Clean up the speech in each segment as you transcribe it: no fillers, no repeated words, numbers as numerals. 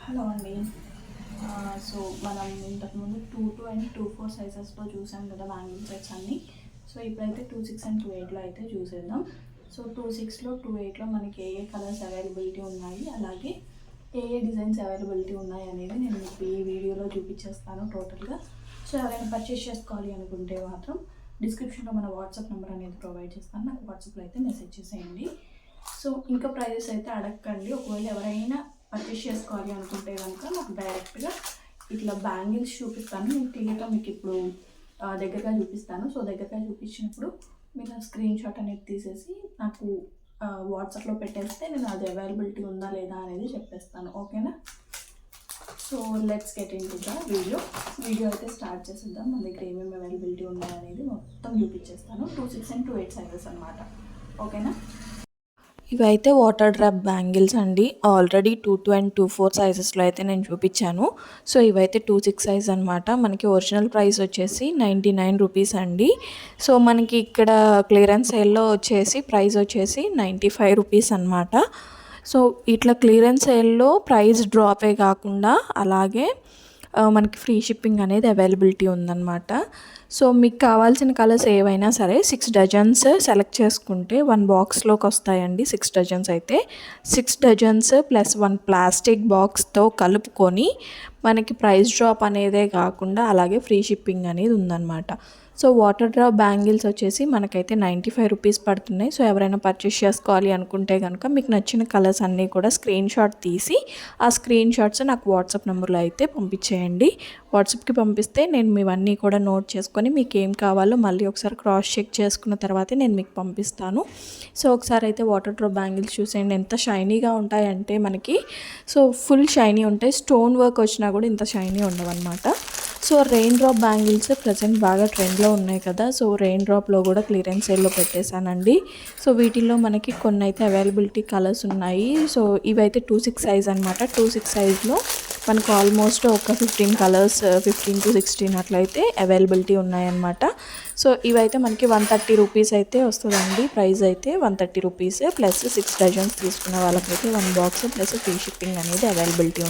Hello అండి. So మనం ఇంతకుముందు 2 అండ్ 2 4 సైజెస్లో చూసాం కదా బ్యాంగిల్ సెట్స్ అన్నీ. సో ఇప్పుడైతే 2 6 అండ్ 2 8లో అయితే చూసేద్దాం. సో 2 6లో 2 8లో మనకి ఏ కలర్స్ అవైలబిలిటీ ఉన్నాయి, అలాగే ఏ డిజైన్స్ అవైలబిలిటీ ఉన్నాయి అనేది నేను మీకు ఈ వీడియోలో చూపించేస్తాను టోటల్గా. సో ఎవరైనా పర్చేస్ చేసుకోవాలి అనుకుంటే మాత్రం డిస్క్రిప్షన్లో మన వాట్సాప్ నెంబర్ అనేది ప్రొవైడ్ చేస్తాను. నాకు వాట్సాప్లో అయితే మెసేజ్ చేసేయండి. సో ఇంకా ప్రైజెస్ అయితే అడగండి. ఒకవేళ ఎవరైనా పర్చేస్ చేసుకోవాలి అనుకుంటే కనుక నాకు డైరెక్ట్గా ఇట్లా బ్యాంగిల్స్ చూపిస్తాను. నేను క్లియర్గా మీకు ఇప్పుడు దగ్గరగా చూపిస్తాను. సో దగ్గరగా చూపించినప్పుడు మీరు ఆ స్క్రీన్ షాట్ అనేది తీసేసి నాకు వాట్సాప్లో పెట్టేస్తే నేను అది అవైలబిలిటీ ఉందా లేదా అనేది చెప్పేస్తాను. ఓకేనా? So let's get in to the video అయితే స్టార్ట్ చేసేద్దాం. మన దగ్గర ఏమేమి అవైలబిలిటీ ఉన్నాయి అనేది మొత్తం చూపించేస్తాను. 2 6 అండ్ 2 8 సైజెస్ అనమాట. ఓకేనా? ఇవైతే వాటర్ డ్రాప్ బ్యాంగిల్స్ అండి. ఆల్రెడీ 2 అండ్ 2 4 సైజెస్లో అయితే నేను చూపించాను. సో ఇవైతే 2 6 సైజ్ అనమాట. మనకి ఒరిజినల్ ప్రైస్ వచ్చేసి 99 రూపీస్ అండి. సో మనకి ఇక్కడ క్లియరెన్స్ సేల్లో వచ్చేసి ప్రైస్ వచ్చేసి 95 రూపీస్ అనమాట. సో ఇట్లా క్లియరెన్స్ సేల్లో ప్రైస్ డ్రాపే కాకుండా అలాగే మనకి ఫ్రీ షిప్పింగ్ అనేది అవైలబిలిటీ ఉందన్నమాట. సో మీకు కావాల్సిన కలర్స్ ఏవైనా సరే 6 డజన్స్ సెలెక్ట్ చేసుకుంటే 1 బాక్స్లోకి వస్తాయండి. 6 డజన్స్ అయితే 6 డజన్స్ ప్లస్ 1 ప్లాస్టిక్ బాక్స్తో కలుపుకొని మనకి ప్రైస్ డ్రాప్ అనేదే కాకుండా అలాగే ఫ్రీ షిప్పింగ్ అనేది ఉందన్నమాట. సో వాటర్ డ్రాప్ బ్యాంగిల్స్ వచ్చేసి మనకైతే 95 రూపీస్ పడుతున్నాయి. సో ఎవరైనా పర్చేస్ చేసుకోవాలి అనుకుంటే కనుక మీకు నచ్చిన కలర్స్ అన్నీ కూడా స్క్రీన్ షాట్ తీసి ఆ స్క్రీన్ షాట్స్ నాకు వాట్సాప్ నెంబర్లో అయితే పంపించేయండి. వాట్సాప్కి పంపిస్తే నేను మీవన్నీ కూడా నోట్ చేసుకొని మీకు ఏం కావాలో మళ్ళీ ఒకసారి క్రాస్ చెక్ చేసుకున్న తర్వాతే నేను మీకు పంపిస్తాను. సో ఒకసారి అయితే వాటర్ డ్రాప్ బ్యాంగిల్స్ చూసేయండి. ఎంత షైనీగా ఉంటాయంటే మనకి సో ఫుల్ షైనీ ఉంటాయి. స్టోన్ వర్క్ వచ్చినా కూడా ఇంత షైనీ ఉండవన్నమాట. So rain drop bangles present బాగా ట్రెండ్లో ఉన్నాయి కదా. సో రెయిన్ డ్రాప్లో కూడా క్లియరెన్స్ సేల్లో పెట్టేశానండి. సో వీటిల్లో మనకి కొన్ని అయితే అవైలబిలిటీ కలర్స్ ఉన్నాయి. సో ఇవైతే 2 6 సైజ్ అనమాట. 2 6 సైజ్లో మనకు ఆల్మోస్ట్ ఒక 15 కలర్స్ 15 to 16 అట్లయితే అవైలబిలిటీ ఉన్నాయన్నమాట. సో ఇవైతే మనకి 130 రూపీస్ అయితే వస్తుందండి. ప్రైస్ అయితే 130 రూపీస్ ప్లస్ 6 డజన్స్ తీసుకున్న వాళ్ళకైతే 1 బాక్స్ ప్లస్ ఫ్రీ షిప్పింగ్ అనేది అవైలబిలిటీ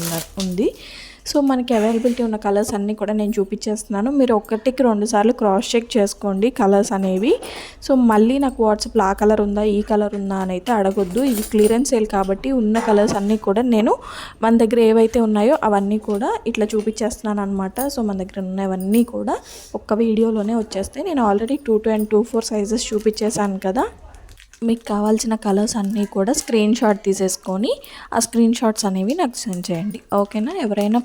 ఉంది. సో మనకి అవైలబిలిటీ ఉన్న కలర్స్ అన్నీ కూడా నేను చూపించేస్తున్నాను. మీరు ఒకటికి 2 సార్లు క్రాస్ చెక్ చేసుకోండి కలర్స్ అనేవి. సో మళ్ళీ నాకు వాట్సాప్లో ఆ కలర్ ఉందా ఈ కలర్ ఉందా అని అయితే అడగొద్దు. ఇది క్లియరెన్స్ సేల్ కాబట్టి ఉన్న కలర్స్ అన్నీ కూడా నేను మన దగ్గర ఏవైతే ఉన్నాయో అవన్నీ కూడా ఇట్లా చూపించేస్తున్నాను అనమాట. సో మన దగ్గర ఉన్నవన్నీ కూడా ఒక్క వీడియోలోనే వచ్చేస్తాయి. నేను ఆల్రెడీ 2 అండ్ 2 4 సైజెస్ చూపించేశాను కదా. మీకు కావాల్సిన కలర్స్ అన్నీ కూడా స్క్రీన్ షాట్ తీసేసుకొని ఆ స్క్రీన్ షాట్స్ అనేవి నాకు సెండ్ చేయండి. ఓకేనా? ఎవరైనా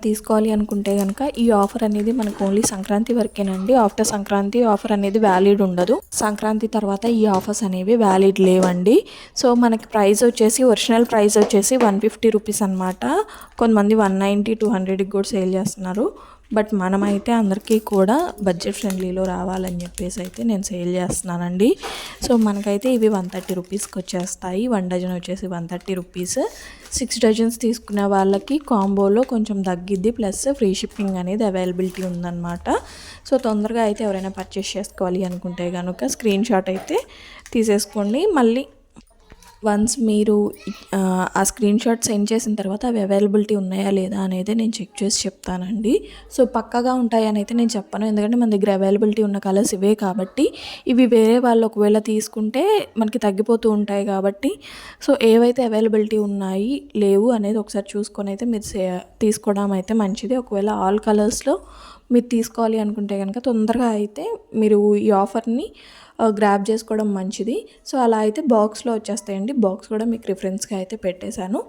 తీసుకోవాలి అనుకుంటే కనుక ఈ ఆఫర్ అనేది మనకు ఓన్లీ సంక్రాంతి వరకేనండి. ఆఫ్టర్ సంక్రాంతి ఆఫర్ అనేది వ్యాలిడ్ ఉండదు. సంక్రాంతి తర్వాత ఈ ఆఫర్స్ అనేవి వ్యాలిడ్ లేవండి. సో మనకి ప్రైస్ వచ్చేసి ఒరిజినల్ ప్రైస్ వచ్చేసి 150 రూపీస్ అనమాట. కొంతమంది 190 200కి కూడా సేల్ చేస్తున్నారు. బట్ మనమైతే అందరికీ కూడా బడ్జెట్ ఫ్రెండ్లీలో రావాలని చెప్పేసి అయితే నేను సేల్ చేస్తున్నానండి. సో మనకైతే ఇవి 130 రూపీస్కి వచ్చేస్తాయి. 1 డజన్ వచ్చేసి 130 రూపీస్. 6 డజన్స్ తీసుకునే వాళ్ళకి కాంబోలో కొంచెం తగ్గిద్ది ప్లస్ ఫ్రీ షిప్పింగ్ అనేది అవైలబిలిటీ ఉందన్నమాట. సో తొందరగా అయితే ఎవరైనా పర్చేస్ చేసుకోవాలి అనుకుంటే కనుక స్క్రీన్ షాట్ అయితే తీసేసుకోండి. మళ్ళీ వన్స్ మీరు ఆ స్క్రీన్ షాట్ సెండ్ చేసిన తర్వాత అవి అవైలబిలిటీ ఉన్నాయా లేదా అనేది నేను చెక్ చేసి చెప్తానండి. సో పక్కాగా ఉంటాయని అయితే నేను చెప్పను, ఎందుకంటే మన దగ్గర అవైలబిలిటీ ఉన్న కలర్స్ ఇవే కాబట్టి. ఇవి వేరే వాళ్ళు ఒకవేళ తీసుకుంటే మనకి తగ్గిపోతూ ఉంటాయి కాబట్టి సో ఏవైతే అవైలబిలిటీ ఉన్నాయి లేవు అనేది ఒకసారి చూసుకొని అయితే మీరు తీసుకోవడం అయితే మంచిది. ఒకవేళ ఆల్ కలర్స్లో మీరు తీసుకోవాలి అనుకుంటే కనుక తొందరగా అయితే మీరు ఈ ఆఫర్ని గ్రాబ్ చేసుకోవడం మంచిది. సో అలా అయితే బాక్స్లో వచ్చేస్తాయండి. బాక్స్ కూడా మీకు రిఫరెన్స్గా అయితే పెట్టేశాను.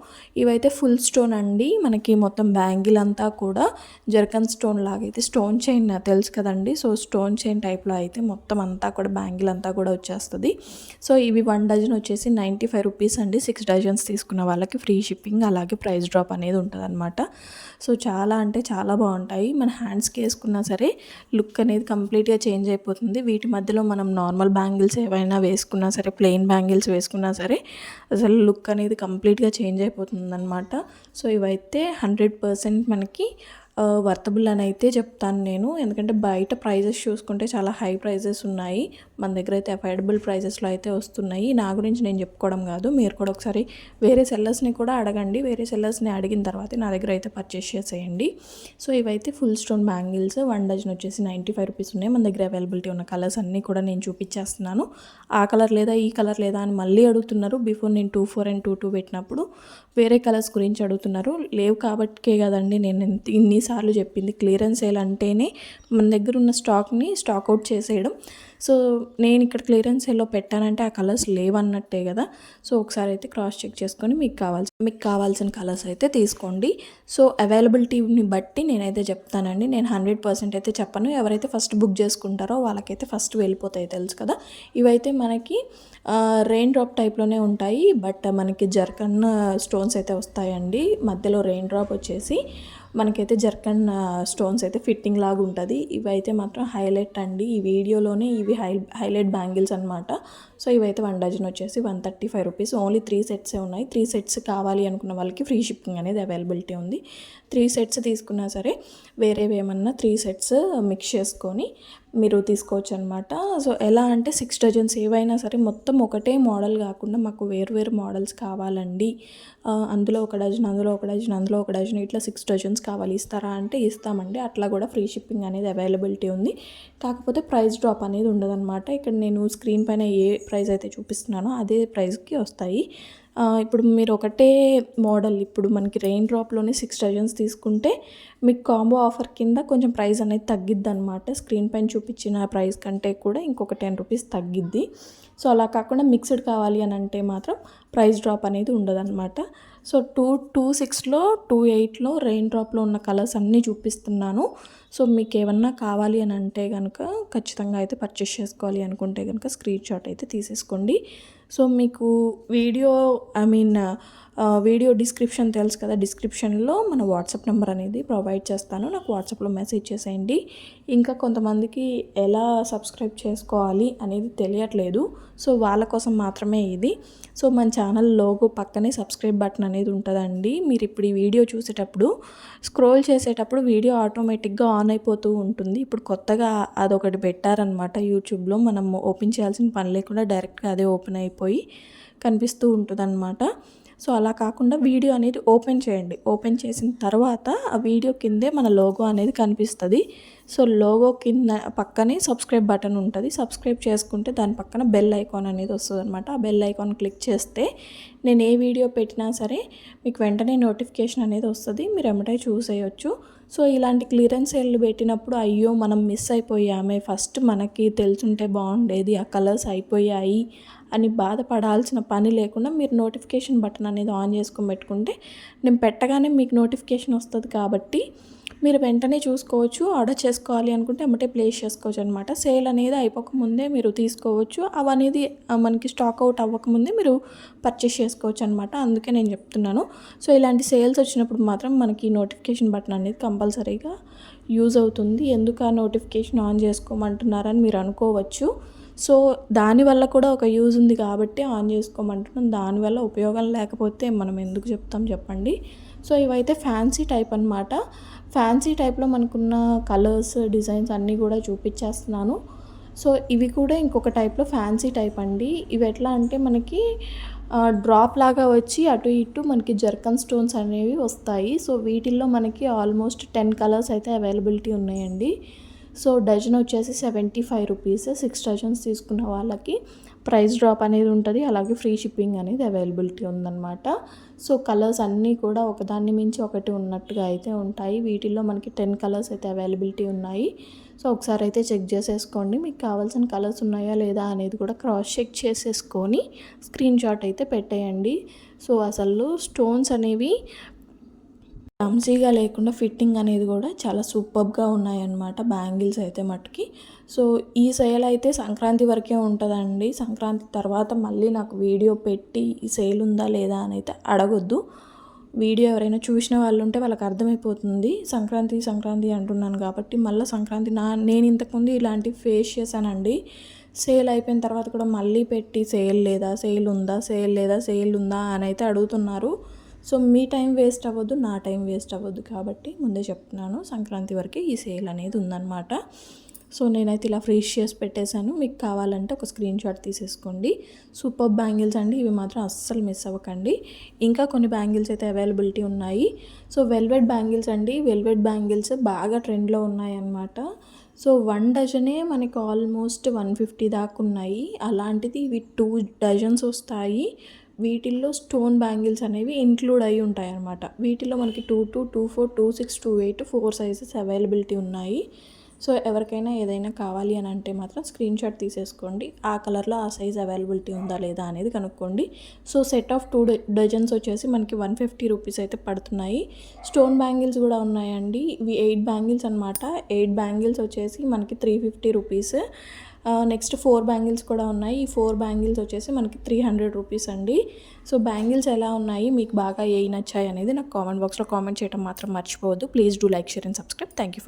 ఇవైతే ఫుల్ స్టోన్ అండి. మనకి మొత్తం బ్యాంగిల్ అంతా కూడా జర్కన్ స్టోన్ లాగా అయితే స్టోన్ చైన్ తెలుసు కదండి. సో స్టోన్ చైన్ టైప్లో అయితే మొత్తం అంతా కూడా బ్యాంగిల్ అంతా కూడా వచ్చేస్తుంది. సో ఇవి 1 డజన్ వచ్చేసి 95 రూపీస్ అండి. 6 డజన్స్ తీసుకున్న వాళ్ళకి ఫ్రీ షిప్పింగ్ అలాగే ప్రైస్ డ్రాప్ అనేది ఉంటుంది అనమాట. సో చాలా అంటే చాలా బాగుంటాయి. మన హ్యాండ్స్కి వేసుకున్నా సరే లుక్ అనేది కంప్లీట్గా చేంజ్ అయిపోతుంది. వీటి మధ్యలో మనం నార్మల్ బ్యాంగిల్స్ ఏవైనా వేసుకున్నా సరే, ప్లెయిన్ బ్యాంగిల్స్ వేసుకున్నా సరే అసలు లుక్ అనేది కంప్లీట్గా చేంజ్ అయిపోతుంది అనమాట. సో ఇవైతే 100% మనకి వర్తబుల్ అని అయితే చెప్తాను నేను. ఎందుకంటే బయట ప్రైజెస్ చూసుకుంటే చాలా హై ప్రైజెస్ ఉన్నాయి. మన దగ్గర అయితే అఫోర్డబుల్ ప్రైజెస్లో అయితే వస్తున్నాయి. నా గురించి నేను చెప్పుకోవడం కాదు, మీరు కూడా ఒకసారి వేరే సెల్లర్స్ని కూడా అడగండి. వేరే సెల్లర్స్ని అడిగిన తర్వాత నా దగ్గర అయితే పర్చేస్ చేసేయండి. సో ఇవైతే ఫుల్ స్టోన్ బ్యాంగిల్స్ 1 డజన్ వచ్చేసి 95 రూపీస్ ఉన్నాయి. మన దగ్గర అవైలబిలిటీ ఉన్న కలర్స్ అన్నీ కూడా నేను చూపించేస్తున్నాను. ఆ కలర్ లేదా ఈ కలర్ లేదా అని మళ్ళీ అడుగుతున్నారు. బిఫోర్ నేను 24 and 22 పెట్టినప్పుడు వేరే కలర్స్ గురించి అడుగుతున్నారు. లేవు కాబట్టికే కదండి నేను ఇన్నిసార్లు చెప్పింది. క్లియరెన్స్ సేల్ అంటేనే మన దగ్గర ఉన్న స్టాక్ని స్టాక్అవుట్ చేసేయడం. సో నేను ఇక్కడ క్లియరెన్స్ సేల్లో పెట్టానంటే ఆ కలర్స్ లేవన్నట్టే కదా. సో ఒకసారి అయితే క్రాస్ చెక్ చేసుకొని మీకు కావాల్సిన కలర్స్ అయితే తీసుకోండి. సో అవైలబిలిటీని బట్టి నేనైతే చెప్తానండి. నేను 100% అయితే చెప్పను. ఎవరైతే ఫస్ట్ బుక్ చేసుకుంటారో వాళ్ళకైతే ఫస్ట్ వెళ్ళిపోతాయి, తెలుసు కదా. ఇవైతే మనకి రెయిన్ డ్రాప్ టైప్లోనే ఉంటాయి. బట్ మనకి జర్కన్ స్టోన్స్ అయితే వస్తాయండి. మధ్యలో రెయిన్ డ్రాప్ వచ్చేసి మనకైతే జర్కన్ స్టోన్స్ అయితే ఫిట్టింగ్ లాగా ఉంటుంది. ఇవైతే మాత్రం హైలైట్ అండి. ఈ వీడియోలోనే ఇవి హైలైట్ బ్యాంగిల్స్ అనమాట. సో ఇవైతే 1 డజన్ వచ్చేసి 135 రూపీస్. ఓన్లీ 3 సెట్సే ఉన్నాయి. 3 సెట్స్ కావాలి అనుకున్న వాళ్ళకి ఫ్రీ షిప్పింగ్ అనేది అవైలబిలిటీ ఉంది. 3 సెట్స్ తీసుకున్నా సరే వేరేవి ఏమన్నా 3 సెట్స్ మిక్స్ చేసుకొని మీరు తీసుకోవచ్చు అనమాట. సో ఎలా అంటే 6 డజన్స్ ఏవైనా సరే మొత్తం ఒకటే మోడల్ కాకుండా మాకు వేరు మోడల్స్ కావాలండి, అందులో 1 డజన్, అందులో 1 డజన్, అందులో 1 డజన్, ఇట్లా 6 డజన్స్ కావాలి, ఇస్తారా అంటే ఇస్తామండి. అట్లా కూడా ఫ్రీ షిప్పింగ్ అనేది అవైలబిలిటీ ఉంది. కాకపోతే ప్రైస్ డ్రాప్ అనేది ఉండదన్నమాట. ఇక్కడ నేను స్క్రీన్ పైన ఏ ప్రైస్ అయితే చూపిస్తున్నానో అదే ప్రైస్కి వస్తాయి. ఇప్పుడు మీరు ఒకటే మోడల్, ఇప్పుడు మనకి రెయిన్ డ్రాప్లోనే 6 డజన్స్ తీసుకుంటే మీకు కాంబో ఆఫర్ కింద కొంచెం ప్రైస్ అనేది తగ్గిద్ది అనమాట. స్క్రీన్ పైన చూపించిన ప్రైస్ కంటే కూడా ఇంకొక 10 రూపీస్ తగ్గిద్ది. సో అలా కాకుండా మిక్స్డ్ కావాలి అని అంటే మాత్రం ప్రైస్ డ్రాప్ అనేది ఉండదన్నమాట. సో 226లో 28లో రెయిన్ డ్రాప్లో ఉన్న కలర్స్ అన్నీ చూపిస్తున్నాను. సో మీకు ఏమన్నా కావాలి అని అంటే కనుక ఖచ్చితంగా అయితే పర్చేస్ చేసుకోవాలి అనుకుంటే కనుక స్క్రీన్ షాట్ అయితే తీసేసుకోండి. సో మీకు వీడియో డిస్క్రిప్షన్ తెలుసు కదా, డిస్క్రిప్షన్లో మన వాట్సాప్ నెంబర్ అనేది ప్రొవైడ్ చేస్తాను. నాకు వాట్సాప్లో మెసేజ్ చేసేయండి. ఇంకా కొంతమందికి ఎలా సబ్స్క్రైబ్ చేసుకోవాలి అనేది తెలియట్లేదు. సో వాళ్ళ కోసం మాత్రమే ఇది. సో మన ఛానల్ లోగో పక్కనే సబ్స్క్రైబ్ బటన్ అనేది ఉంటుందండి. మీరు ఇప్పుడు ఈ వీడియో చూసేటప్పుడు స్క్రోల్ చేసేటప్పుడు వీడియో ఆటోమేటిక్గా ఆన్ అయిపోతూ ఉంటుంది. ఇప్పుడు కొత్తగా అదొకటి పెట్టారనమాట యూట్యూబ్లో. మనం ఓపెన్ చేయాల్సిన పని లేకుండా డైరెక్ట్గా అదే ఓపెన్ అయిపోయి కనిపిస్తూ ఉంటుందన్నమాట. సో అలా కాకుండా వీడియో అనేది ఓపెన్ చేయండి. ఓపెన్ చేసిన తర్వాత ఆ వీడియో కిందే మన లోగో అనేది కనిపిస్తుంది. సో లోగో కింద పక్కనే సబ్స్క్రైబ్ బటన్ ఉంటుంది. సబ్స్క్రైబ్ చేసుకుంటే దాని పక్కన బెల్ ఐకాన్ అనేది వస్తుంది అనమాట. ఆ బెల్ ఐకాన్ క్లిక్ చేస్తే నేను ఏ వీడియో పెట్టినా సరే మీకు వెంటనే నోటిఫికేషన్ అనేది వస్తుంది. మీరు ఎమ్మటే చూసేయచ్చు. సో ఇలాంటి క్లియరెన్స్ సేల్ పెట్టినప్పుడు అయ్యో మనం మిస్ అయిపోయామే, ఫస్ట్ మనకి తెలుసుంటే బాగుండేది, ఆ కలర్స్ అయిపోయాయి అని బాధపడాల్సిన పని లేకుండా మీరు నోటిఫికేషన్ బటన్ అనేది ఆన్ చేసుకొని పెట్టుకుంటే నేను పెట్టగానే మీకు నోటిఫికేషన్ వస్తుంది. కాబట్టి మీరు వెంటనే చూసుకోవచ్చు. ఆర్డర్ చేసుకోవాలి అనుకుంటే ఎమ్మటే ప్లేస్ చేసుకోవచ్చు అనమాట. సేల్ అనేది అయిపోకముందే మీరు తీసుకోవచ్చు. అవనేది మనకి స్టాక్ అవుట్ అవ్వకముందే మీరు పర్చేస్ చేసుకోవచ్చు అనమాట. అందుకే నేను చెప్తున్నాను. సో ఇలాంటి సేల్స్ వచ్చినప్పుడు మాత్రం మనకి నోటిఫికేషన్ బటన్ అనేది కంపల్సరీగా యూజ్ అవుతుంది. ఎందుకు ఆ నోటిఫికేషన్ ఆన్ చేసుకోమంటున్నారని మీరు అనుకోవచ్చు. సో దానివల్ల కూడా ఒక యూజ్ ఉంది కాబట్టి ఆన్ చేసుకోమంటున్నాం. దానివల్ల ఉపయోగం లేకపోతే మనం ఎందుకు చెప్తాం చెప్పండి. సో ఇవైతే ఫ్యాన్సీ టైప్ అనమాట. ఫ్యాన్సీ టైప్లో మనకున్న కలర్స్, డిజైన్స్ అన్నీ కూడా చూపించేస్తున్నాను. సో ఇవి కూడా ఇంకొక టైప్లో ఫ్యాన్సీ టైప్ అండి. ఇవి ఎట్లా అంటే మనకి డ్రాప్ లాగా వచ్చి అటు ఇటు మనకి జర్కన్ స్టోన్స్ అనేవి వస్తాయి. సో వీటిల్లో మనకి ఆల్మోస్ట్ 10 కలర్స్ అయితే అవైలబిలిటీ ఉన్నాయండి. సో డజన్ వచ్చేసి 75 రూపీస్. 6 డజన్స్ తీసుకున్న వాళ్ళకి ప్రైస్ డ్రాప్ అనేది ఉంటుంది. అలాగే ఫ్రీ షిప్పింగ్ అనేది అవైలబిలిటీ ఉందన్నమాట. సో కలర్స్ అన్నీ కూడా ఒకదాన్ని మించి ఒకటి ఉన్నట్టుగా అయితే ఉంటాయి. వీటిల్లో మనకి 10 కలర్స్ అయితే అవైలబిలిటీ ఉన్నాయి. సో ఒకసారి అయితే చెక్ చేసేసుకోండి. మీకు కావాల్సిన కలర్స్ ఉన్నాయా లేదా అనేది కూడా క్రాస్ చెక్ చేసేసుకొని స్క్రీన్ షాట్ అయితే పెట్టేయండి. సో అసలు స్టోన్స్ అనేవి క్లమ్జీగా లేకుండా ఫిట్టింగ్ అనేది కూడా చాలా సూపర్గా ఉన్నాయన్నమాట బ్యాంగిల్స్ అయితే మట్టుకి. సో ఈ సేల్ అయితే సంక్రాంతి వరకే ఉంటుందండి. సంక్రాంతి తర్వాత మళ్ళీ నాకు వీడియో పెట్టి ఈ సేల్ ఉందా లేదా అని అయితే అడగొద్దు. వీడియో ఎవరైనా చూసిన వాళ్ళు ఉంటే వాళ్ళకి అర్థమైపోతుంది. సంక్రాంతి అంటున్నాను కాబట్టి మళ్ళీ సంక్రాంతి నేను ఇంతకుముందు ఇలాంటివి ఫేస్ చేశానండి. సేల్ అయిపోయిన తర్వాత కూడా మళ్ళీ పెట్టి సేల్ లేదా, సేల్ ఉందా, సేల్ లేదా, సేల్ ఉందా అని అయితే అడుగుతున్నారు. సో మీ టైం వేస్ట్ అవ్వద్దు, నా టైం వేస్ట్ అవ్వద్దు కాబట్టి ముందే చెప్తున్నాను, సంక్రాంతి వరకు ఈ సేల్ అనేది ఉందన్నమాట. సో నేనైతే ఇలా ఫ్రీజ్ చేసి పెట్టేశాను. మీకు కావాలంటే ఒక స్క్రీన్ షాట్ తీసేసుకోండి. సూపర్ బ్యాంగిల్స్ అండి, ఇవి మాత్రం అస్సలు మిస్ అవ్వకండి. ఇంకా కొన్ని బ్యాంగిల్స్ అయితే అవైలబిలిటీ ఉన్నాయి. సో వెల్వెట్ బ్యాంగిల్స్ అండి, వెల్వెట్ బ్యాంగిల్స్ బాగా ట్రెండ్లో ఉన్నాయి అన్నమాట. సో 1 డజనే మనకి ఆల్మోస్ట్ 150 దాకా ఉన్నాయి. అలాంటిది ఇవి 2 డజన్స్ వస్తాయి. వీటిల్లో స్టోన్ బ్యాంగిల్స్ అనేవి ఇంక్లూడ్ అయి ఉంటాయి అన్నమాట. వీటిలో మనకి 22, 24, 26, 28 4 సైజెస్ అవైలబిలిటీ ఉన్నాయి. సో ఎవరికైనా ఏదైనా కావాలి అని అంటే మాత్రం స్క్రీన్ షాట్ తీసేసుకోండి. ఆ కలర్లో ఆ సైజ్ అవైలబిలిటీ ఉందా లేదా అనేది కనుక్కోండి. సో సెట్ ఆఫ్ 2 డజన్స్ వచ్చేసి మనకి 150 రూపీస్ అయితే పడుతున్నాయి. స్టోన్ బ్యాంగిల్స్ కూడా ఉన్నాయండి. ఇవి 8 బ్యాంగిల్స్ అనమాట. 8 బ్యాంగిల్స్ వచ్చేసి మనకి 350 రూపీస్. నెక్స్ట్ 4 బ్యాంగిల్స్ కూడా ఉన్నాయి. ఈ 4 బ్యాంగిల్స్ వచ్చేసి మనకి 300 రూపీస్ అండి. సో బ్యాంగిల్స్ ఎలా ఉన్నాయి, మీకు బాగా ఏ నచ్చాయి అనేది నాకు కామెంట్ బాక్స్లో కామెంట్ చేయడం మాత్రం మర్చిపోవద్దు. Please do like, share and subscribe. Thank you.